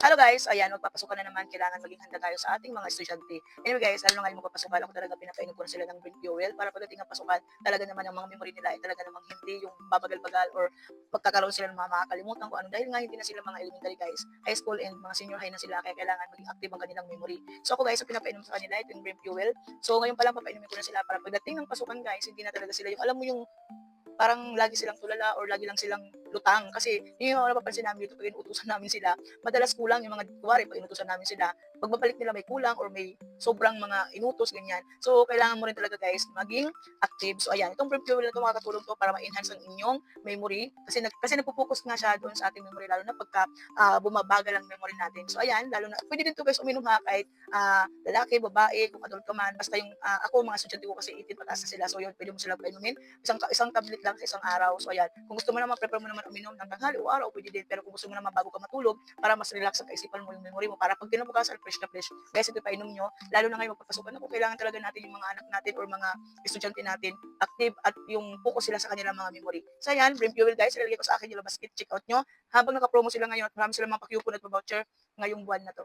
Hello guys, ayan, magpapasukan na naman, kailangan maging handa tayo sa ating mga estudyante. Anyway guys, lalo na ngayon magpapasukan, ako talaga pinapainom ko na sila ng green fuel para pagdating ng pasukan, talaga naman ang mga memory nila ay talaga namang hindi yung babagal-bagal or pagkakaroon sila ng mga makakalimutan ko ano. Dahil nga hindi na sila mga elementary guys, high school and mga senior high na sila, kaya kailangan maging active ang kanilang memory. So ako guys, ang pinapainom sa kanila ito yung green fuel. So ngayon pa lang papainumin ko na sila para pagdating ng pasukan guys, hindi na talaga sila yung alam mo yung parang lagi silang tulala or lagi lang silang lutang. Kasi yun yung mga napapansin namin dito pag inuutusan namin sila, madalas kulang yung mga kunwari pag inutusan namin sila, pag babalik nila may kulang or may sobrang mga inutos, ganyan. So, kailangan mo rin talaga guys maging active. So, ayan, itong prep fuel na ito makakatulong to para ma-enhance ang inyong memory. Kasi nagpo-focus nga siya doon sa ating memory, lalo na pagka bumabagal ang memory natin. So, ayan, lalo na, pwede din to guys uminom ha, kahit lalaki, babae, kung adult ka man, basta yung, ako, mga estudyante ko kasi 18 pataas na sila. So, yun, pwede mo sila painumin isang tablet lang sa isang araw. So ayan, kung gusto mo naman, prefer mo naman uminom ng tanghali o araw, pwede din. Pero kung gusto mo naman bago ka matulog, para mas relax ang kaisipan mo, yung memory mo, para pag kinabukasan, fresh na fresh. Guys, ito painom nyo, lalo na ngayon magpapasukan na, kung kailangan talaga natin yung mga anak natin or mga estudyante natin, active at yung focus sila sa kanilang mga memory. So ayan, Brim Fuel guys, ilalagay ko sa akin yung basket, check out nyo. Habang naka-promo sila ngayon at marami silang mga pa-coupon at pa-voucher ngayong buwan na to.